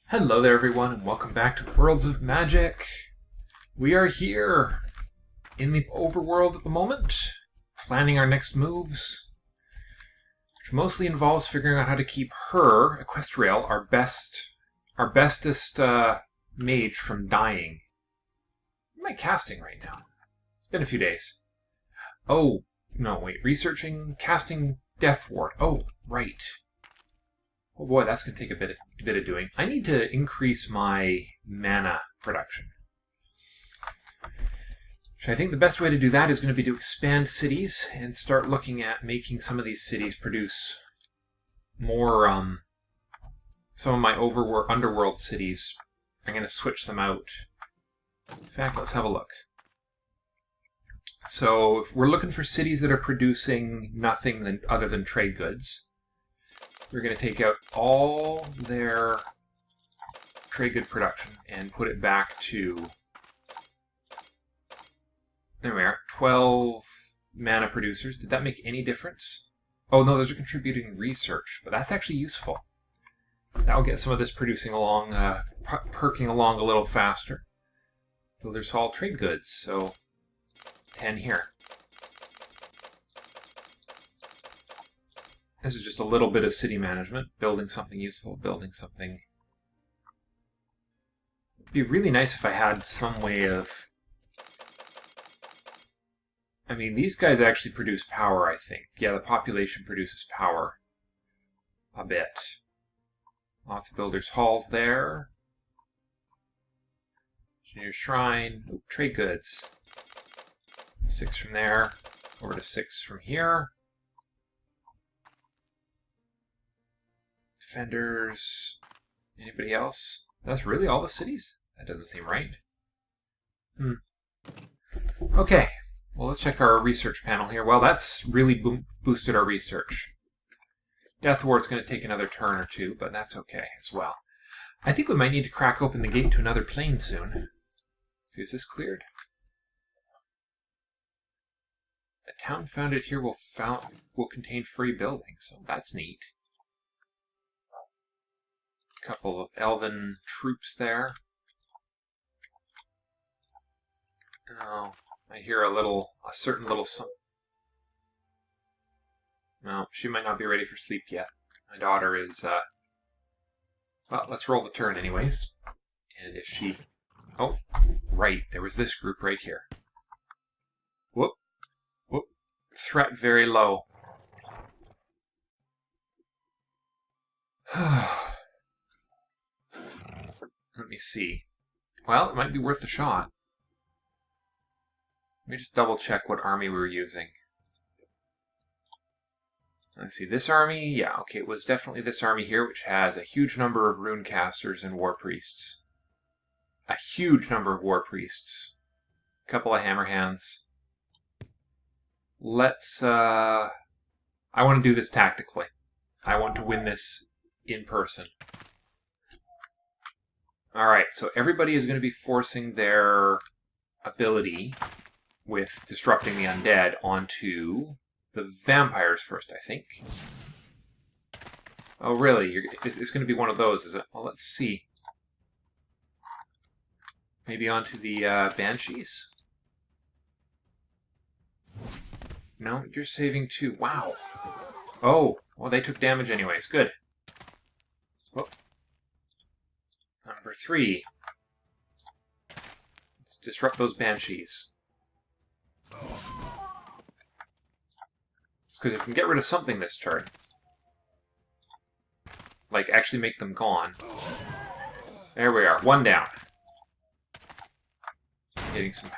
Hello there everyone and welcome back to Worlds of Magic. We are here in the overworld at the moment, planning our next moves, which mostly involves figuring out how to keep her, Equestriel, our bestest mage from dying. What am I casting right now? It's been a few days. Oh, no, wait, researching, casting Death Ward. Oh, right. Oh boy, that's going to take a bit of doing. I need to increase my mana production. So I think the best way to do that is going to be to expand cities and start looking at making some of these cities produce more, some of my underworld cities. I'm going to switch them out. In fact, let's have a look. So if we're looking for cities that are producing nothing other than trade goods. We're going to take out all their trade good production and put it back to, there we are, 12 mana producers. Did that make any difference? Oh no, those are contributing research, but that's actually useful. That'll get some of this producing along, perking along a little faster. Builders Hall trade goods, so 10 here. This is just a little bit of city management, building something useful, building something. It'd be really nice if I had some way of... I mean, these guys actually produce power, I think. Yeah, the population produces power a bit. Lots of builders' halls there. Engineer Shrine. Ooh, trade goods. 6 from there. Over to 6 from here. Defenders. Anybody else? That's really all the cities? That doesn't seem right. Okay. Well, let's check our research panel here. Well, that's really boosted our research. Death Ward's going to take another turn or two, but that's okay as well. I think we might need to crack open the gate to another plane soon. See, is this cleared? A town founded here will contain free buildings, so that's neat. Couple of elven troops there. Oh, I hear a certain little... No, she might not be ready for sleep yet. My daughter is, well, let's roll the turn anyways. And if she... Oh, right, there was this group right here. Whoop. Whoop. Threat very low. Let me see. Well, it might be worth a shot. Let me just double check what army we were using. Let's see, this army, yeah, okay, it was definitely this army here, which has a huge number of rune casters and war priests. A huge number of war priests. A couple of hammer hands. Let's, I want to do this tactically. I want to win this in person. Alright, so everybody is going to be forcing their ability with disrupting the undead onto the vampires first, I think. Oh, really? It's going to be one of those, is it? Well, let's see. Maybe onto the banshees? No, you're saving too. Wow. Oh, well, they took damage anyways. Good. Whoa. Number 3. Let's disrupt those banshees. It's because if we can get rid of something this turn, like actually make them gone. There we are. 1 down. Getting some...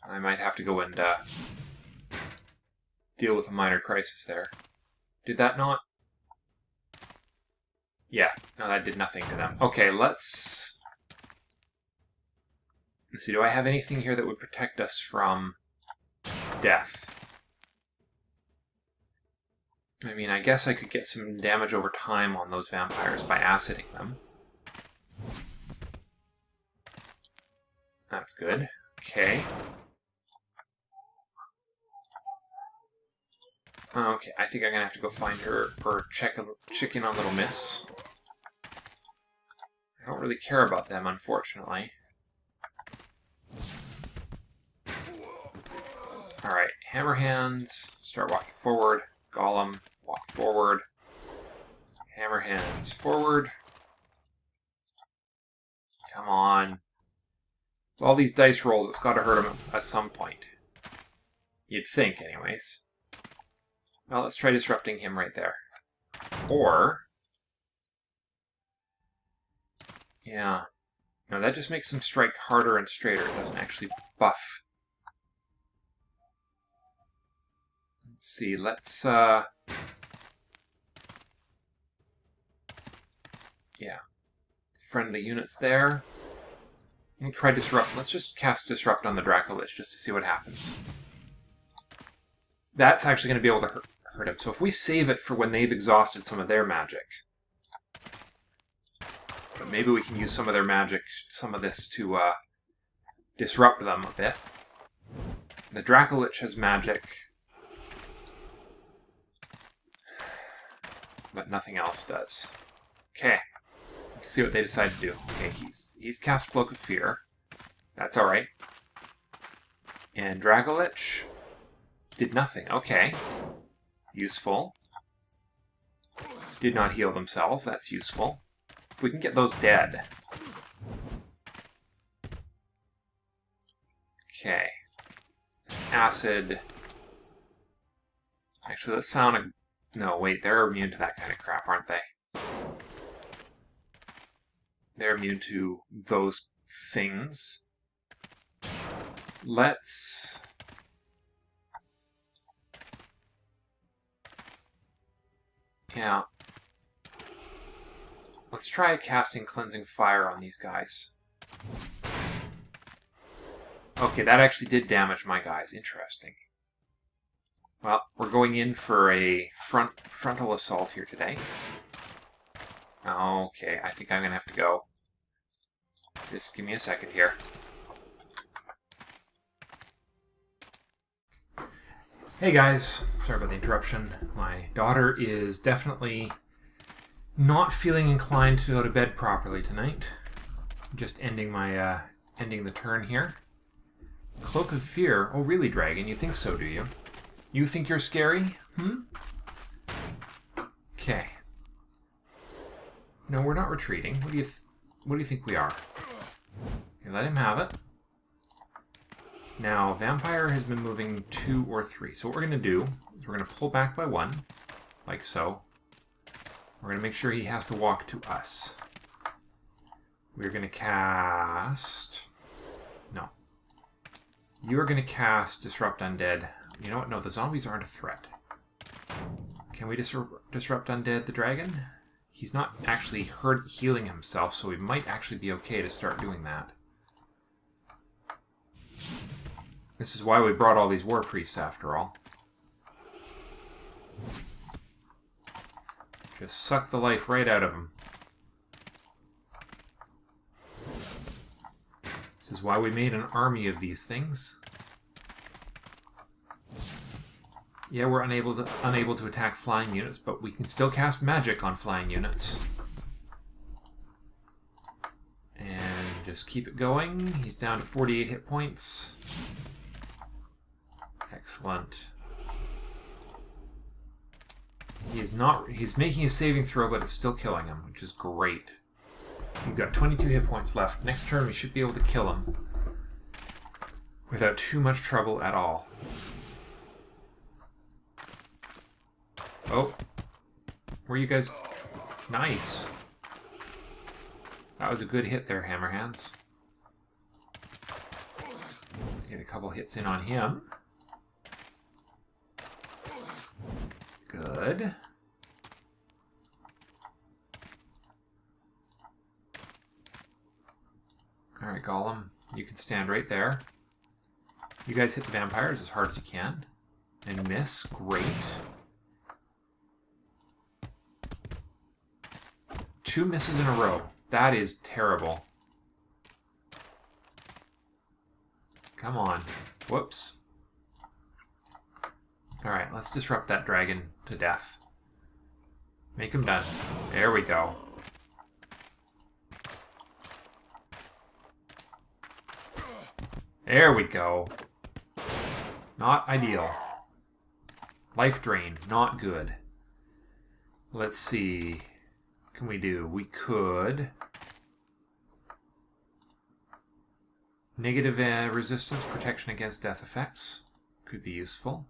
I might have to go and deal with a minor crisis there. Did that not? Yeah, no, that did nothing to them. Okay, let's see, do I have anything here that would protect us from death? I mean, I guess I could get some damage over time on those vampires by aciding them. That's good. Okay. Okay, I think I'm gonna have to go find her or check in on Little Miss. I don't really care about them, unfortunately. Alright, Hammer Hands, start walking forward. Golem, walk forward. Hammer Hands, forward. Come on. All these dice rolls, it's got to hurt him at some point. You'd think, anyways. Well, let's try disrupting him right there. Or... yeah. No, that just makes him strike harder and straighter. It doesn't actually buff. Let's see, let's... yeah. Friendly units there. We'll try Disrupt. Let's just cast Disrupt on the Dracolich just to see what happens. That's actually going to be able to hurt him. So if we save it for when they've exhausted some of their magic. But maybe we can use some of their magic, some of this to disrupt them a bit. The Dracolich has magic. But nothing else does. Okay. Let's see what they decide to do. Okay, he's cast Cloak of Fear. That's alright. And Dracolich did nothing. Okay. Useful. Did not heal themselves. That's useful. If we can get those dead. Okay. It's acid. Actually, let's sound a... no, wait, they're immune to that kind of crap, aren't they? They're immune to those things. Let's... yeah. Let's try casting Cleansing Fire on these guys. Okay, that actually did damage my guys. Interesting. Well, we're going in for a frontal assault here today. Okay, I think I'm going to have to go. Just give me a second here. Hey guys, sorry about the interruption. My daughter is definitely not feeling inclined to go to bed properly tonight. Just ending my ending the turn here. Cloak of Fear. Oh really, Dragon? You think so, do you? You think you're scary? Okay. No, we're not retreating. What do you think we are? Okay, let him have it. Now, Vampire has been moving 2 or 3. So what we're going to do is we're going to pull back by 1, like so. We're going to make sure he has to walk to us. We're going to cast... no. You are going to cast Disrupt Undead. You know what? No, the zombies aren't a threat. Can we Disrupt Undead the dragon? He's not actually healing himself, so we might actually be okay to start doing that. This is why we brought all these war priests, after all. Just suck the life right out of him. This is why we made an army of these things. Yeah, we're unable to attack flying units, but we can still cast magic on flying units. And just keep it going. He's down to 48 hit points. Excellent. He's making a saving throw, but it's still killing him, which is great. We've got 22 hit points left. Next turn we should be able to kill him without too much trouble at all. Oh. Where are you guys? Nice. That was a good hit there, Hammerhands. Get a couple hits in on him. Good. Alright, Golem. You can stand right there. You guys hit the vampires as hard as you can. And miss. Great. 2 misses in a row. That is terrible. Come on. Whoops. Alright, let's disrupt that dragon to death. Make him done. There we go. There we go. Not ideal. Life drain, not good. Let's see. What can we do? We could... Negative resistance, protection against death effects. Could be useful.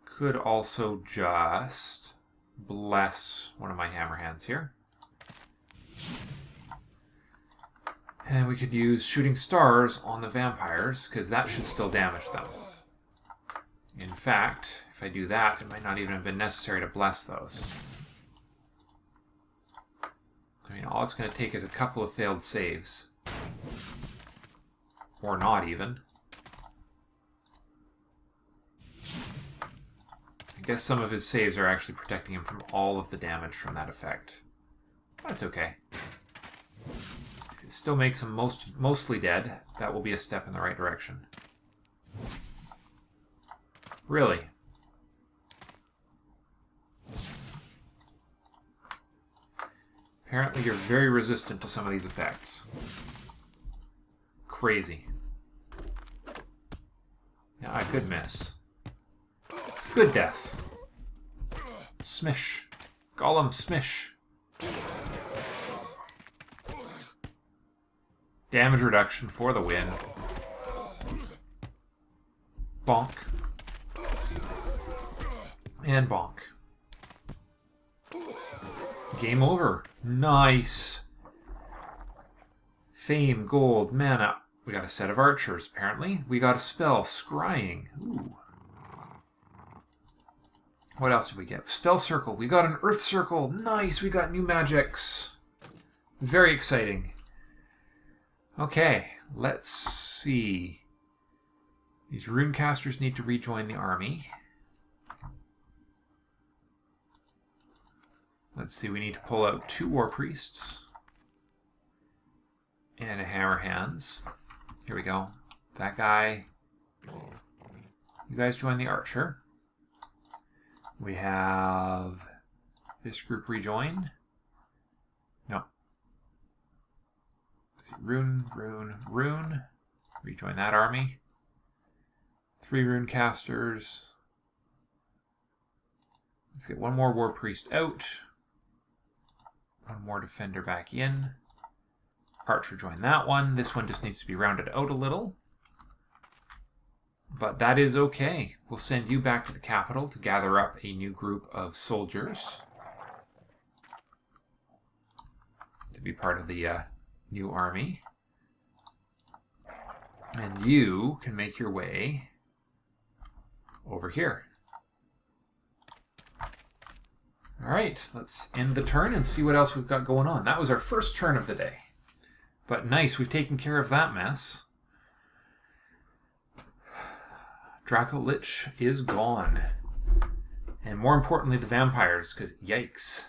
Could also just bless one of my hammer hands here. And we could use shooting stars on the vampires, because that should still damage them. In fact, if I do that, it might not even have been necessary to bless those. I mean, all it's going to take is a couple of failed saves. Or not even. I guess some of his saves are actually protecting him from all of the damage from that effect. That's okay. It still makes him mostly dead. That will be a step in the right direction. Really? Apparently you're very resistant to some of these effects. Crazy. Yeah, good miss. Good death. Smish. Golem smish. Damage reduction for the win. Bonk. And bonk. Game over. Nice. Fame, gold, mana. We got a set of archers, apparently. We got a spell, scrying. Ooh. What else did we get? Spell circle. We got an earth circle. Nice. We got new magics. Very exciting. Okay, let's see. These runecasters need to rejoin the army. Let's see, we need to pull out 2 war priests. And a hammer hands. Here we go. That guy. You guys join the archer. We have this group rejoin. No. Let's see. Rune. Rejoin that army. 3 rune casters. Let's get 1 more war priest out. 1 more defender back in. Archer join that one. This one just needs to be rounded out a little. But that is okay. We'll send you back to the capital to gather up a new group of soldiers to be part of the new army. And you can make your way over here. Alright, let's end the turn and see what else we've got going on. That was our first turn of the day. But nice, we've taken care of that mess. Draco Lich is gone. And more importantly, the vampires, because yikes.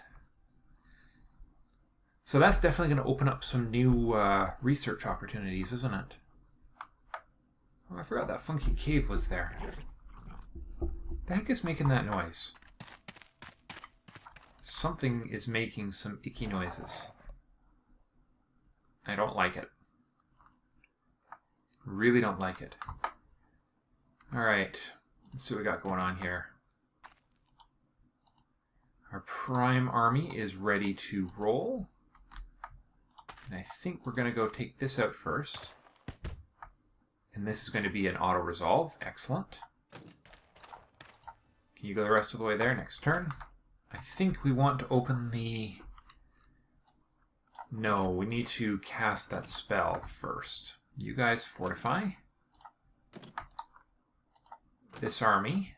So that's definitely going to open up some new research opportunities, isn't it? Oh, I forgot that funky cave was there. The heck is making that noise? Something is making some icky noises. I don't like it. Really don't like it. Alright, let's see what we got going on here. Our prime army is ready to roll. And I think we're going to go take this out first. And this is going to be an auto-resolve. Excellent. Can you go the rest of the way there next turn? I think we want to open the... No, we need to cast that spell first. You guys fortify. This army.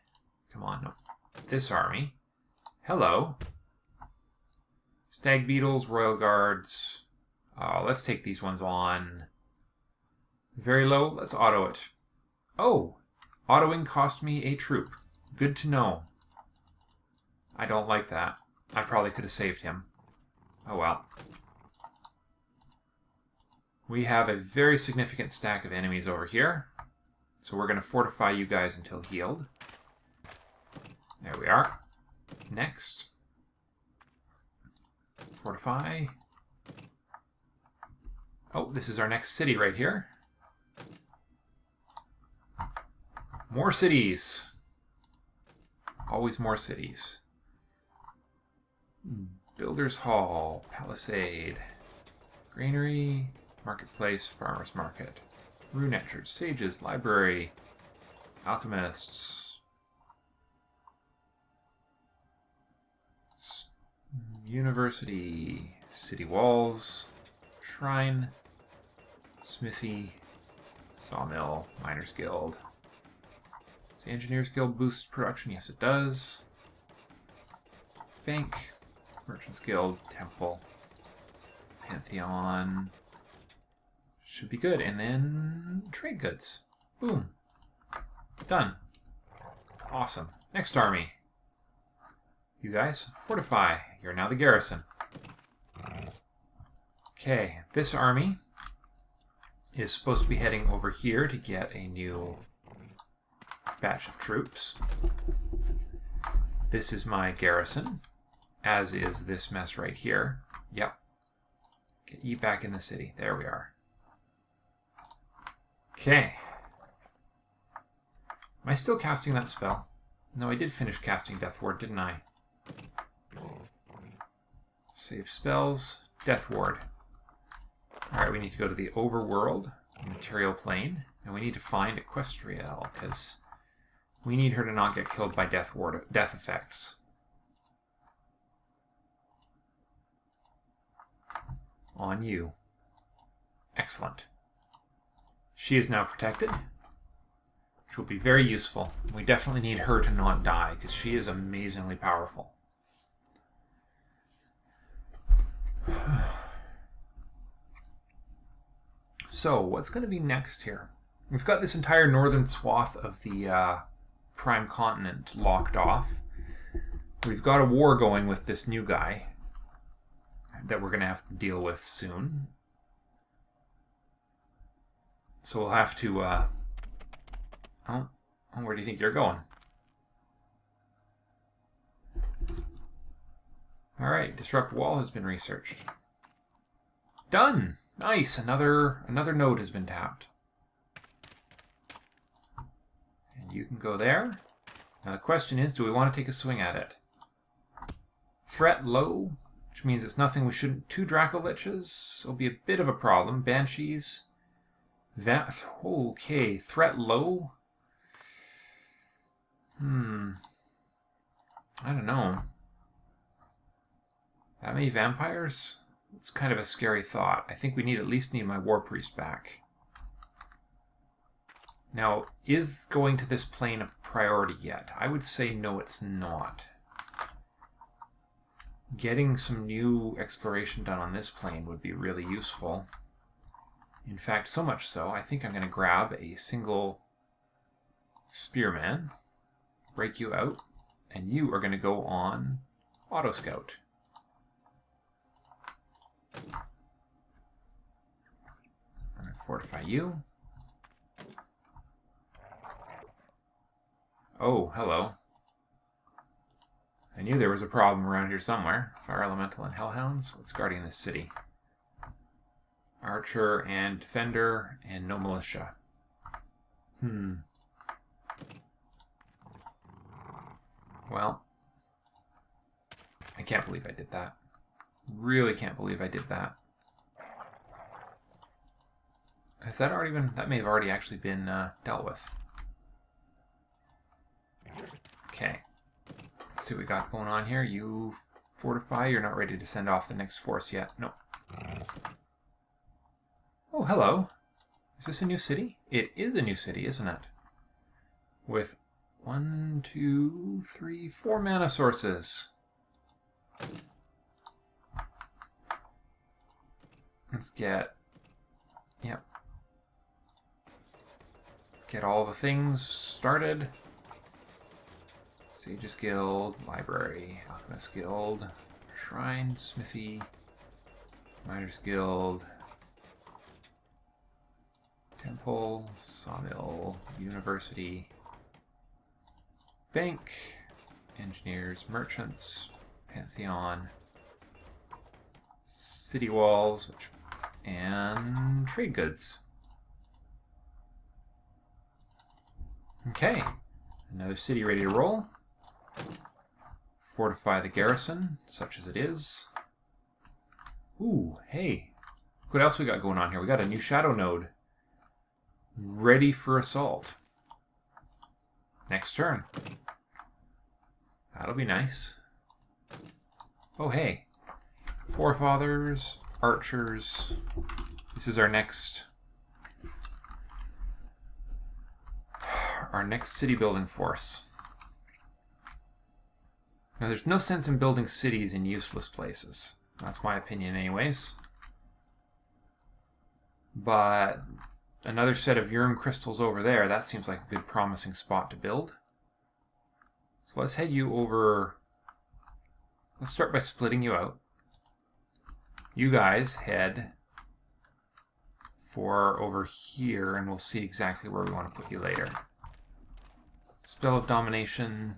Come on, no. This army. Hello. Stag Beetles, Royal Guards. Let's take these ones on. Very low. Let's auto it. Oh! Autoing cost me a troop. Good to know. I don't like that. I probably could have saved him. Oh well. We have a very significant stack of enemies over here. So we're going to fortify you guys until healed. There we are. Next. Fortify. Oh, this is our next city right here. More cities. Always more cities. Builders Hall, Palisade, Granary, Marketplace, Farmers Market, Rune Etchers, Sages, Library, Alchemists, University, City Walls, Shrine, Smithy, Sawmill, Miners Guild. Does the Engineers Guild boost production? Yes, it does. Bank, Merchants Guild, Temple, Pantheon. Should be good. And then trade goods. Boom. Done. Awesome. Next army. You guys, fortify. You're now the garrison. Okay, this army is supposed to be heading over here to get a new batch of troops. This is my garrison, as is this mess right here. Yep. Get you back in the city. There we are. Okay. Am I still casting that spell? No, I did finish casting Death Ward, didn't I? Save spells. Death Ward. Alright, we need to go to the overworld, material plane, and we need to find Equestriel, because we need her to not get killed by death effects. On you. Excellent. She is now protected, which will be very useful. We definitely need her to not die, because she is amazingly powerful. So, what's going to be next here? We've got this entire northern swath of the Prime Continent locked off. We've got a war going with this new guy that we're going to have to deal with soon. So we'll have to... Oh, where do you think you're going? Alright, Disrupt Wall has been researched. Done! Nice! Another node has been tapped. And you can go there. Now the question is, do we want to take a swing at it? Threat low, which means it's nothing we shouldn't... 2 Dracoliches will be a bit of a problem. Banshees. Okay, threat low. I don't know. That many vampires? It's kind of a scary thought. I think we at least need my War Priest back. Now, is going to this plane a priority yet? I would say no, it's not. Getting some new exploration done on this plane would be really useful. In fact, so much so, I think I'm going to grab a single Spearman, break you out, and you are going to go on Auto Scout. I'm going to fortify you. Oh, hello. I knew there was a problem around here somewhere. Fire Elemental and Hellhounds. What's guarding this city? Archer and Defender and no Militia. Well, I can't believe I did that. Really can't believe I did that. Has that already been... That may have already actually been dealt with. Okay. Let's see what we got going on here. You fortify. You're not ready to send off the next force yet. No. Oh, hello. Is this a new city? It is a new city, isn't it? With 1, 2, 3, 4 mana sources. Let's get... Yep. Get all the things started. Sages Guild, Library, Alchemist Guild, Shrine, Smithy, Miners Guild, Temple, Sawmill, University, Bank, engineers, merchants, Pantheon, city walls, and trade goods. Okay, another city ready to roll. Fortify the garrison, such as it is. Ooh, hey. What else we got going on here? We got a new shadow node. Ready for assault. Next turn. That'll be nice. Oh, hey. Forefathers, archers. This is our next city building force. Now, there's no sense in building cities in useless places. That's my opinion anyways. But another set of urine crystals over there, that seems like a good promising spot to build. So let's head you over. Let's start by splitting you out. You guys head for over here, and we'll see exactly where we want to put you later. Spell of Domination.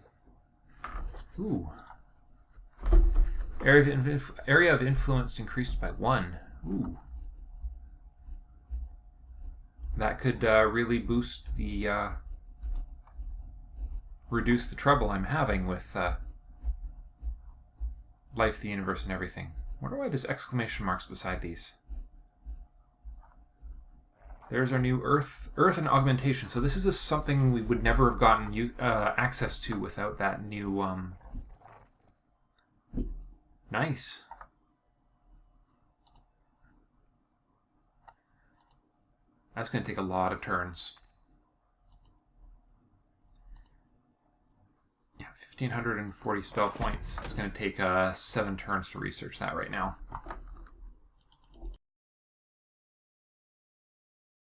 Ooh. Area of Influence increased by 1. Ooh. That could really boost the... reduce the trouble I'm having with life, the universe, and everything. I wonder why there's exclamation marks beside these. There's our new Earth and Augmentation. So this is something we would never have gotten access to without that new... Nice. That's going to take a lot of turns. Yeah, 1,540 spell points. It's going to take 7 turns to research that right now.